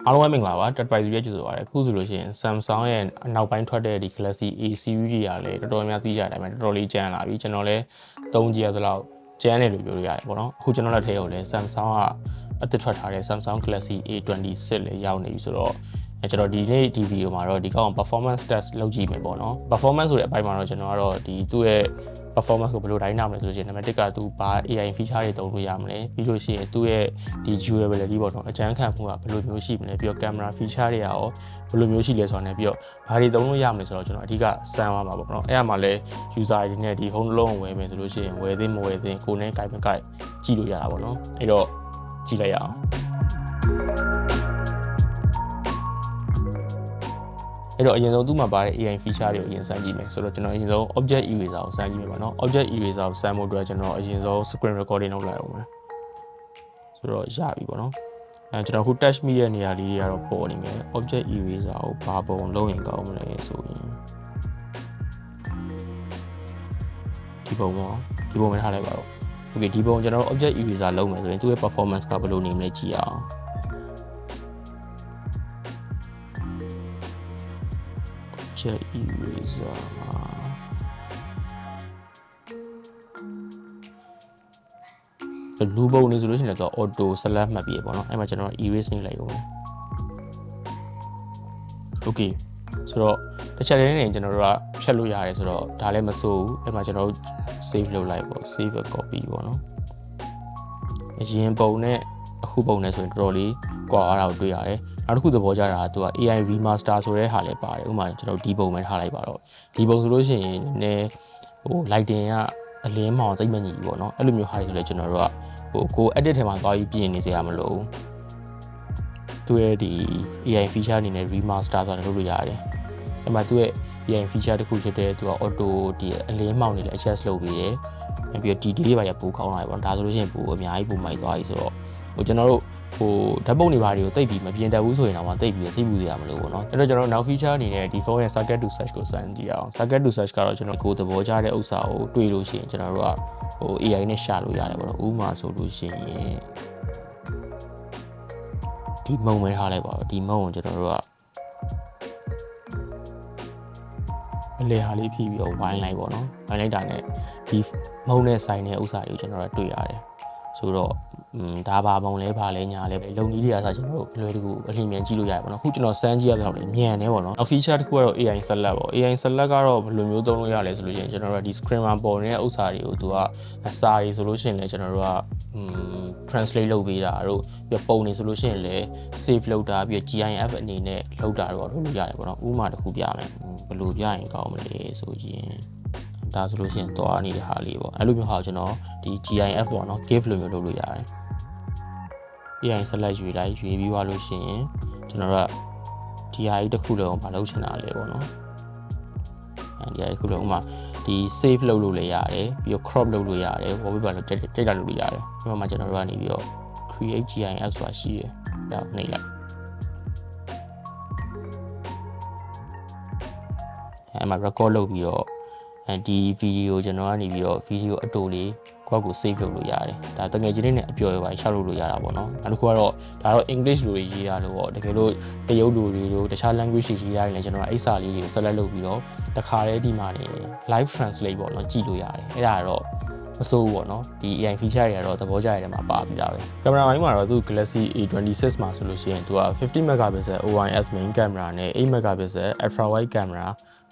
အားလုံးပဲမင်္ဂလာပါတက်ပိုင်စီရဲ့ကြိုဆိုပါရစေအခုဆိုလို့ရှိရင် Samsung ရဲ့နောက်ပိုင်းထွက်တဲ့ဒီ Galaxy A series တွေကလည်းတော်တော်များသိကြတယ်တော်တော်လေးကျန်းလာပြီကျွန်တော်လည်းသုံးကြည့်ရသလောက်ကျန်းတယ်လို့ပြောလို့ရတယ်ပေါ့နော်အခုကျွန်တော်လက်ထဲကိုလည်း Samsung ကအသစ်ထွက်ထားတဲ့ Samsung Galaxy A26 လည်းရောက်နေပြီဆိုတော့ကျွန်တော်ဒီနေ့ဒီဗီဒီယိုမှာတော့ဒီကောင် performance test လုပ်ကြည့်မယ်ပေါ့နော် performance ဆိုတဲ့အပိုင်းမှာတော့ကျွန်တော်ကတော့ဒီသူ့ရဲ့ performance ကိုဘယ်လိုတိုင်းနာမလဲဆိုလို့ရှိရင်နံပါတ်1ကသူဘာ AI feature တွေသုံးလို့ရမလဲပြီးလို့ရှိရင်သူ့ရဲ့ဒီ durability ပေါ့နော်အကျန်းခံမှုကဘယ်လိုမျိုးရှိမလဲပြီးတော့ camera feature တွေရောဘယ်လိုမျိုးရှိလဲဆိုတာနဲ့ပြီးတော့ဘာတွေသုံးလို့ရမလဲဆိုတော့ကျွန်တော်အဓိကစမ်းသွားမှာပေါ့နော်အဲ့ဒါမှလည်း user တွေနဲ့ဒီ phone တစ်လုံးကိုဝယ်မယ်ဆိုလို့ရှိရင်ဝယ်သင့်မဝယ်သင့်ကိုယ်နဲ့ကြိုက်မကြိုက်ကြည့်လို့ရတာပေါ့နော်အဲ့တော့ကြည့်လိုက်ရအောင်အဲ့တော့အရင်ဆုံးသူ့မှာပါတဲ့ AI feature တွေကိုအရင်စမ်းကြည့်မယ်ဆိုတော့ကျွန်တော်အရင်ဆုံး object eraser ကိုစမ်းကြည့်မယ်ပေါ့နော် object eraser ကိုစမ်းဖို့အတွက်ကျွန်တော်အရင်ဆုံး screen recording လုပ်လိုက်အောင်မယ်ဆိုတော့ရပြီပေါ့နော်ကျွန်တော်ခု touch me ရဲ့နေရာလေးတွေကတော့ပေါ်နေမယ် object eraser ကိုဘာပုံလုပ်ရင်ကောင်းမလဲဆိုရင်ဒီပုံပေါ့ဒီပုံမှာထားလိုက်ပါတော့ okay ဒီပုံကျွန်တော်တို့ object eraser လုပ်မယ်ဆိုရင်သူ့ရဲ့ performance ကဘယ်လိုနေမလဲကြည့်အောင်object eraser လူပုံနေဆိုလို့ရှိရင်တော့ auto select မှတ်ပြီးပေါ့နော်အဲ့မှာကျွန်တော် erase နေလိုက်အောင် okay ဆိုတော့တစ်ချက်တည်းနဲ့ကျွန်တော်တို့ကဖြတ်လို့ရတယ်ဆိုတော့ဒါလည်းမစိုးဘူးအဲ့မှာကျွန်တော်တို့ save လုပ်လိုက်ပေါ့ save a copy ပေါ့နော်အရင်ပုံနဲ့အခုပုံနဲ့ဆိုရင်တော်တော်လေးကွာတာကိုတွေ့ရတယ်နောက်တစ်ခုသဘောကျတာကသူက AI remaster ဆိုတဲ့ဟာလည်းပါတယ်ဥပမာကျွန်တော်ဒီပုံပဲထားလိုက်ပါတော့ဒီပုံဆိုလို့ရှိရင်နည်းဟို lighting ကအလင်းမောင်သိမ့်မညီဘူးပေါ့နော်အဲ့လိုမျိုးဟာတွေဆိုလဲကျွန်တော်တို့ကဟိုကို edit ထဲမှာသွားပြီးပြင်နေစရာမလိုဘူးသူရဲ့ဒီ AI feature အနေနဲ့ remaster ဆိုတာလုပ်လို့ရတယ်အဲ့မှာသူရဲ့ AI feature တစ်ခုဖြစ်တဲ့သူက auto ဒီအလင်းမောင်တွေလည်း adjust လုပ်ပေးတယ်ပြီးတော့ဒီ delay တွေပါပိုကောင်းလာပြီပေါ့ဒါဆိုလို့ရှိရင်ပိုအများကြီးပိုမိုက်သွားပြီဆိုတော့ဟိုကျွန်တော်တို့ဟိုဓာတ်ပုံတွေပါတွေကိုတိတ်ပြီးမပြင်တတ်ဘူးဆိုရင်တော့တိတ်ပြီးစိတ်ပူစရာမလိုဘူးเนาะအဲ့တော့ကျွန်တော်နောက် feature အနေနဲ့ဒီဖုန်းရဲ့ circuit to search ကိုစမ်းကြည့်အောင် circuit to search ကတော့ကျွန်တော်ကိုယ်သဘောကျတဲ့ဥစ္စာကိုတွေ့လို့ရှိရင်ကျွန်တော်တို့ကဟို AI နဲ့ရှာလို့ရတယ်ပေါ့နော်ဥပမာဆိုလို့ရှိရင်ဒီမုံမဲထားလိုက်ပါတော့ဒီမုံကိုကျွန်တော်တို့ကအလေဟာလေးဖြီးပြီးတော့ဝိုင်းလိုက်ပေါ့နော်ဝိုင်းလိုက်တာနဲ့ဒီမုံနဲ့ဆိုင်တဲ့ဥစ္စာတွေကိုကျွန်တော်တို့တွေ့ရတယ်ဆိုတော့ဒါပါပုံလဲပါလဲညာလဲလုံကြီးတွေကဆိုကျွန်တော်တို့လွယ်တကူအလင်းမြန်ကြည့်လို့ရတယ်ပေါ့နော်အခုကျွန်တော်စမ်းကြည့်ရတော့လေမြန်နေပေါ့နော်နောက် feature တစ်ခုကတော့ AI select ပေါ့ AI select ကတော့ဘယ်လိုမျိုးသုံးလို့ရလဲဆိုလို့ရှိရင်ကျွန်တော်တို့ဒီ screen မှာပေါ်နေတဲ့ဥစ္စာတွေကိုသူကစာရီဆိုလို့ရှိရင်လည်းကျွန်တော်တို့ကtranslate လုပ်ပေးတာတို့ပြီးပုံနေဆိုလို့ရှိရင်လည်း save လုပ်တာပြီး GIF အနေနဲ့လုပ်တာတော့လုပ်လို့ရတယ်ပေါ့နော်ဥပမာတစ်ခုပြမယ်ဘယ်လိုပြရင်ကောင်းမလဲဆိုရင်ဒါဆိုလို့ရှိရင်သွားနေတဲ့ဟာလေးပေါ့အဲ့လိုမျိုးဟာကျွန်တော်ဒီ GIF ပေါ့နော် GIF လိုမျိုးလုပ်လို့ရတယ် AI select ရွေးလိုက်ရွေးပြီးသွားလို့ရှိရင်ကျွန်တော်တို့က DI တစ်ခုလုံးမလုပ်ချင်တာလေပေါ့နော်DI တစ်ခုလုံးမှာဒီ save လုပ်လို့လည်းရတယ်ပြီးတော့ crop လုပ်လို့ရတယ် wallpaper လုပ်တိတ်တာလုပ်လို့ရတယ်ဒီမှာကျွန်တော်တို့ကနေပြီးတော့ create GIF ဆိုတာရှိတယ်ဒါနှိပ်လိုက်အဲ့မှာ record လုပ်ပြီးတော့ဒီဗီဒီယိုကျွန်တော်ကနေပြီးတော့ဗီဒီယိုအတူလေးကိုယ့်ကို save လုပ်လို့ရတယ်ဒါတကယ်ချင်းလေးနဲ့အပျော်ရပါရှောက်လုပ်လို့ရတာပေါ့နော်နောက်တစ်ခုကတော့ဒါတော့ English လိုတွေရေးတာလို့ပေါ့တကယ်လို့တရုတ်လိုတွေတို့တခြား language တွေရေးရတယ်လည်းကျွန်တော်အဲ့စာလေးတွေကို select လုပ်ပြီးတော့တခါတည်းဒီမှာနေ live translate ပေါ့နော်ကြည့်လို့ရတယ်အဲ့ဒါကတော့မစိုးဘူးပေါ့နော်ဒီ AI feature တွေကတော့သဘောကျရတဲ့မှာပါပြီးသားပဲကင်မရာပိုင်းမှာတော့သူ Galaxy A26 မှာဆိုလို့ရှိရင်သူက50 megapixel OIS main camera နဲ့8 megapixel ultra wide camera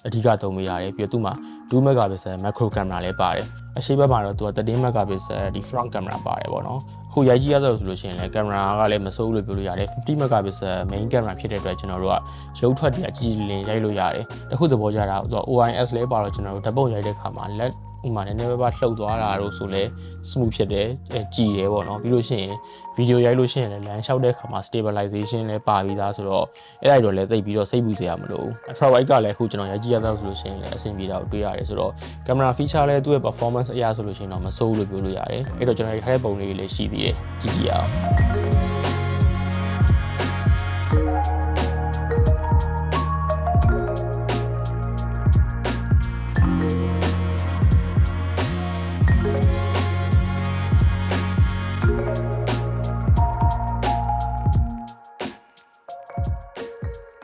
အဓိကသုံးမိရတယ်ပြီးတော့သူ့မှာ2 megapixel macro camera လည်းပါတယ်အရှိတ်ဘက်မှာတော့သူက13 megapixel ဒီ front camera ပါတယ်ပေါ့နော်အခုရိုက်ကြည့်ရတော့ဆိုလို့ရှိရင်လည်းကင်မရာကလည်းမစိုးဘူးလို့ပြောလို့ရတယ်50 megapixel main camera ဖြစ်တဲ့အတွက်ကျွန်တော်တို့ကရုပ်ထွက်တွေကကြည်လင်ရိုက်လို့ရတယ်တခုသဘောကျတာသူက OIS လည်းပါတော့ကျွန်တော်တို့ဓာတ်ပုံရိုက်တဲ့ခါမှာလက်ဥမာနည်းနည်းပါးလှုပ်သွားတာတို့ဆိုလဲ smooth ဖြစ်တယ်ကြည်တယ်ပေါ့နော်ပြီးလို့ရှိရင်ဗီဒီယိုရိုက်လို့ရှိရင်လည်းလမ်းလျှောက်တဲ့ခါမှာ stabilization လည်းပါပြီးသားဆိုတော့အဲ့ဒါတော့လည်းသိပြီးတော့စိတ်ပူစရာမလိုဘူး ultra wide ကလည်းအခုကျွန်တော်ရိုက်ကြည့်ရတော့ဆိုလို့ရှိရင်လည်းအဆင်ပြေတာကိုတွေ့ရတယ်ဆိုတော့ကင်မရာ feature လည်းသူ့ရဲ့ performance အရာဆိုလို့ရှိရင်တော့မဆိုးဘူးလို့ပြောလို့ရတယ်အဲ့တော့ကျွန်တော်ရိုက်ထားတဲ့ပုံလေးတွေလည်းရှိသေးတယ်ကြည့်ကြည့်အောင်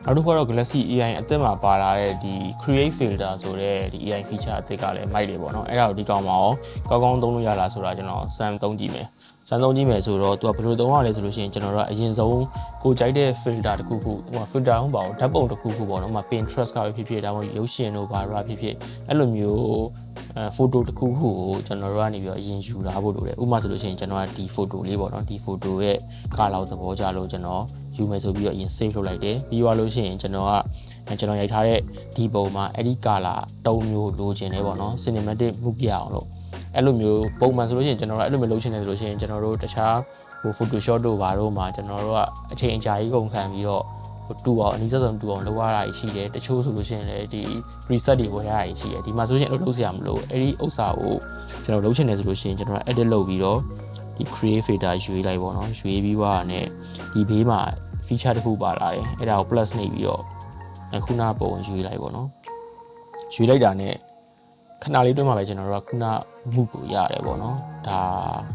နောက်တစ်ခုကတော့ Galaxy AI အသစ်မှာပါလာတဲ့ဒီ create filter ဆိုတဲ့ဒီ AI feature အသစ်ကလည်းမိုက်တယ်ပေါ့နော်အဲ့ဒါကိုဒီကောင်မှာရောကောင်းသုံးလို့ရလားဆိုတာကျွန်တော်စမ်းသုံးကြည့်မယ်စမ်းသုံးကြည့်မယ်ဆိုတော့သူကဘယ်လိုသုံးရလဲဆိုလို့ရှိရင်ကျွန်တော်တို့ကအရင်ဆုံးကိုကြိုက်တဲ့ filter တစ်ခုခုဟို filter ဟုတ်ပါဘူးဓာတ်ပုံတစ်ခုခုပေါ့နော်ဥပမာ Pinterest ကပဲဖြစ်ဖြစ်ဒါမှမဟုတ်ရုပ်ရှင်တို့ဘာလို့ဖြစ်ဖြစ်အဲ့လိုမျိုးphoto တစ်ခုခုကိုကျွန်တော်တို့ကနေပြီးတော့အရင်ယူထားဖို့လိုတယ်ဥပမာဆိုလို့ရှိရင်ကျွန်တော်ကဒီ photo လေးပေါ့နော်ဒီ photo ရဲ့ color သဘောကြလို့ကျွန်တော်ယူမယ်ဆိုပြီးတော့အရင် save လုပ်လိုက်တယ်ပြီးသွားလို့ရှိရင်ကျွန်တော်ရိုက်ထားတဲ့ဒီပုံမှာအဲ့ဒီ color ၃မျိုးလိုချင်တယ်ပေါ့နော် cinematic မှုပြအောင်လို့အဲ့လိုမျိုးပုံမှန်ဆိုလို့ရှိရင်ကျွန်တော်တို့အဲ့လိုမျိုးလုပ်ချင်တယ်ဆိုလို့ရှိရင်ကျွန်တော်တို့တခြားဟို Photoshop တို့ဘာတို့မှာကျွန်တော်တို့ကအချိန်အကြာကြီးကုန်ခံပြီးတော့တူအောင်အနည်းဆုံးတူအောင်လုပ်ရတာရှိတယ်တချို့ဆိုလို့ရှိရင်လည်းဒီ preset တွေဝယ်ရတာရှိတယ်ဒီမှာဆိုရင်အဲ့လိုလုပ်စရာမလိုအဲ့ဒီဥစ္စာကိုကျွန်တော်လုပ်ချင်တယ်ဆိုလို့ရှိရင်ကျွန်တော် edit လုပ်ပြီးတော့ဒီ create filter ရွေးလိုက်ပေါ့နော်ရွေးပြီးသွားတာနဲ့ဒီဘေးမှာ feature တစ်ခုပါလာတယ်အဲ့ဒါကို plus နှိပ်ပြီးတော့ခုနပုံရွေးလိုက်ပေါ့နော်ရွေးလိုက်တာနဲ့ခဏလေးတွင်းမှာပဲကျွန်တော်တို့ကခုနမှုကိုရတယ်ပေါ့နော်ဒါ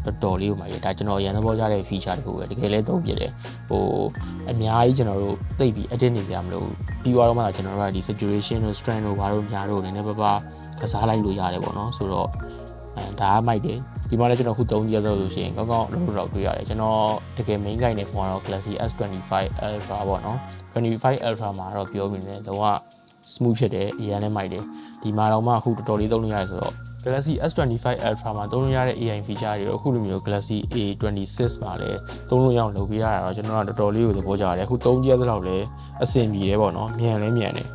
တော်တော်လေးကိုမှရတယ်ဒါကျွန်တော်ရန်သဘောကြတဲ့ feature တခုပဲတကယ်လဲသုံးပြတယ်ဟိုအများကြီးကျွန်တော်တို့သိပြီး edit နေစရာမလိုပြီးသွားတော့မှကျွန်တော်တို့ကဒီ saturation တို့ strength တို့ဘာလို့များတို့နည်းနည်းပါးပါကစားလိုက်လို့ရတယ်ပေါ့နော်ဆိုတော့ဒါကမိုက်တယ်ဒီမှာလည်းကျွန်တော်ခုသုံးကြရသလိုဆိုရှင်ကောင်းကောင်းလုပ်တော့တွေ့ရတယ်ကျွန်တော်တကယ် main guy နဲ့ phone ကတော့ Galaxy S25 Ultra ပေါ့နော်25 Ultra မှာတော့ပြောပြီးနေလုံးဝ smooth ဖြစ်တယ်အရင်လည်းမိုက်တယ်ဒီမှာတော့မှအခုတော်တော်လေးသုံးလို့ရတယ်ဆိုတော့ Galaxy S25 Ultra မှာသုံးလို့ရတဲ့ AI feature တွေအခုလိုမျိုး Galaxy A26 မှာလည်းသုံးလို့ရအောင်လုပ်ပေးရတာတော့ကျွန်တော်ကတော်တော်လေးကိုသဘောကျတယ်အခုသုံးကြသလောက်လည်းအဆင်ပြေတယ်ပေါ့နော်မြန်လည်းမြန်တယ်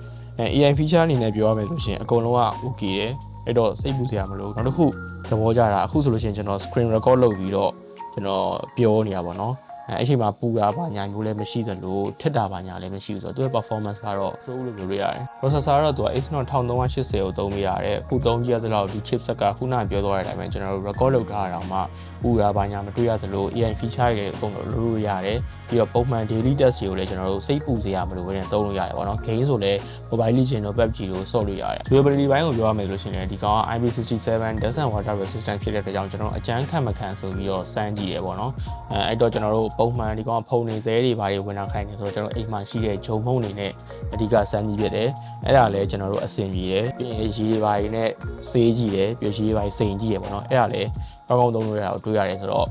AI feature အနေနဲ့ပြောရမယ်ဆိုရှင်အကုန်လုံးက okay တယ်အဲ့တော့စိတ်ပူစရာမလိုနောက်တစ်ခုသဘောကျတာအခုဆိုလို့ရှိရင်ကျွန်တော် screen record လုပ်ပြီးတော့ကျွန်တော်ပြောနေရပါတော့အဲ့ချိန်မှာပူတာပါညာမျိုးလည်းမရှိသလိုထစ်တာပါညာလည်းမရှိဘူးဆိုတော့သူရဲ့ performance ကတော့စိုးလို့ပြောလို့ရတယ် processor ကတော့သူက Exynos 1380ကိုသုံးမိရတယ်အခုသုံးကြည့်ရသလောက်ဒီ chipset ကခုနပြောသွားတဲ့အတိုင်းပဲကျွန်တော်တို့ record လုပ်ထားတာမှပူတာပါညာမတွေ့ရသလို AI feature တွေအကုန်လုံးလုပ်လို့ရတယ်ပြီးတော့ပုံမှန် daily test တွေကိုလည်းကျွန်တော်တို့စိတ်ပူစရာမလိုဘဲနဲ့သုံးလို့ရတယ်ပေါ့နော် game ဆိုလည်း mobile legend တို့ PUBG တို့ဆော့လို့ရတယ် durability ဘိုင်းကိုပြောရမယ်ဆိုရှင်ဒီကောင်က IP67 dust and water resistant ဖြစ်တဲ့အတွက်ကြောင့်ကျွန်တော်တို့အကျန်းခံမခံဆိုပြီးတော့စမ်းကြည့်ရပေါ့နော်အဲ့တော့ကျွန်တော်တို့ပုံမှန်ဒီကောင်ဖုန်းနေသေးတွေဘာတွေဝင်လာခိုင်းနေဆိုတော့ကျွန်တော်အိမ်မှာရှိတဲ့ဂျုံမုံတွေနဲ့အဓိကစမ်းကြည့်ဖြစ်တယ်အဲ့ဒါလည်းကျွန်တော်တို့အဆင်ပြေတယ်ပြီးရင်ရေတွေဘာတွေနဲ့ဆေးကြည့်တယ်ပြီးရေတွေဘာတွေစိန်ကြည့်ရပေါ့နော်အဲ့ဒါလည်းကောင်းကောင်းသုံးလို့ရအောင်တွေ့ရတယ်ဆိုတော့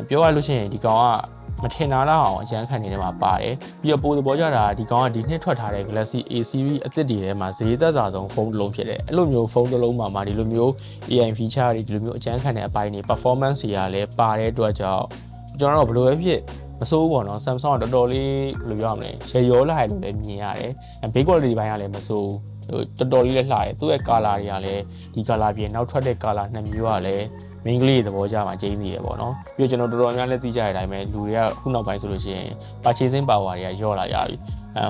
ပြောရလို့ရှိရင်ဒီကောင်ကမထင်တာလောက်အောင်အကျန်းခံနေတယ်မှာပါတယ်ပြီးတော့ပိုသဘောကျတာဒီကောင်ကဒီနှစ်ထွက်ထားတဲ့ Galaxy A series အသစ်တွေထဲမှာဈေးသက်သာဆုံးဖုန်းတစ်လုံးဖြစ်တယ်အဲ့လိုမျိုးဖုန်းတစ်လုံးမှာဒီလိုမျိုး AI feature တွေဒီလိုမျိုးအကျန်းခံတဲ့အပိုင်းတွေ performance တွေကလည်းပါတဲ့အတွက်ကြောင့်ကျွန်တော်တို့ဘယ်လိုပဲဖြစ်မစိုးဘူးပေါ့နော် Samsung ကတော်တော်လေးဘယ်လိုပြောရမလဲရေရောလာတယ်လို့လည်းမြင်ရတယ် big quality ဘိုင်းကလည်းမစိုးတော်တော်လေးလည်းလှတယ်သူ့ရဲ့ color တွေကလည်းဒီ color ပြင်နောက်ထွက်တဲ့ color နှစ်မျိုးကလည်းမင်းကလေးသဘောကျမှကျင်းနေရပေါ့နော်ပြီးတော့ကျွန်တော်တော်တော်များများလည်းသိကြတဲ့အတိုင်းပဲလူတွေကခုနောက်ပိုင်းဆိုလို့ရှိရင် purchasing power တွေကညော့လာကြပြီ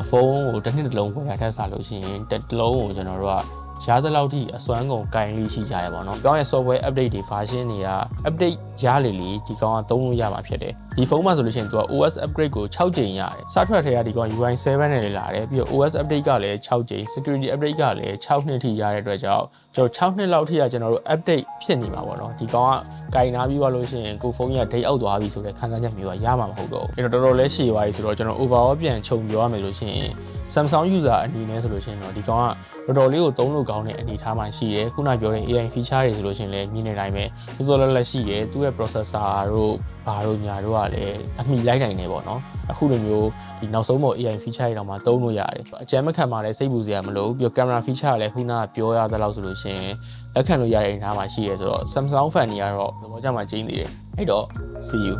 ဖုန်းကိုတစ်နှစ်တစ်လုံးပေါ်ရထက်စားလို့ရှိရင်တစ်လုံးကိုကျွန်တော်တို့ကရသလောက်ထိအစွမ်းကုန်ကင်လေးရှိကြတယ်ပေါ့နော်။ဒီကောင်ရဲ့ software update တွေ version တွေက update ရလေဒီကောင်ကသုံးလို့ရမှာဖြစ်တယ်။ဒီဖုန်းမှာဆိုလို့ရှိရင်သူက OS upgrade ကို6ကြိမ်ရတယ်။စထွက်ထဲကဒီကောင် UI 7နဲ့လည်းလာတယ်။ပြီးတော့ OS update ကလည်း6ကြိမ် security update ကလည်း6နှစ်ထိရတဲ့အတွက်ကြောင့်ကျွန်တော်6နှစ်လောက်ထိကကျွန်တော်တို့ update ဖြစ်နေမှာပေါ့နော်။ဒီကောင်ကကင်နာပြီးသွားလို့ရှိရင်ကိုဖုန်းကြီးကဒိတ်အောက်သွားပြီဆိုတဲ့ခံစားချက်မျိုးကရမှာမဟုတ်တော့ဘူး။အဲ့တော့တော်တော်လေးရှည်သွားပြီဆိုတော့ကျွန်တော် overall ပြန်ခြုံပြောရမယ်လို့ရှိရင် Samsung user အနေနဲ့ဆိုလို့ရှိရင်တော့ဒီကောင်ကတော်တော်လေးကိုသုံးလို့ကောင်းတဲ့အနေအထားမှရှိတယ်ခုနပြောတဲ့ AI feature တွေဆိုလို့ရှိရင်လည်းမြင်နေတိုင်းပဲစောစောလက်ရှိတယ်သူ့ရဲ့ processor တို့ဘာတို့ညာတို့ကလည်းအမိလိုက်နိုင်နေပေါ့နော်အခုလိုမျိုးဒီနောက်ဆုံးပေါ် AI feature တွေတော့မှသုံးလို့ရတယ်အကြမ်းမခံပါလဲစိတ်ပူစရာမလိုပြီးတော့ camera feature ကလည်းခုနကပြောရသလောက်ဆိုလို့ရှိရင်လက်ခံလို့ရတဲ့အနေအထားမှရှိရဲဆိုတော့ Samsung fan တွေကတော့သဘောကျမှကျင်းနေတယ်အဲ့တော့ see you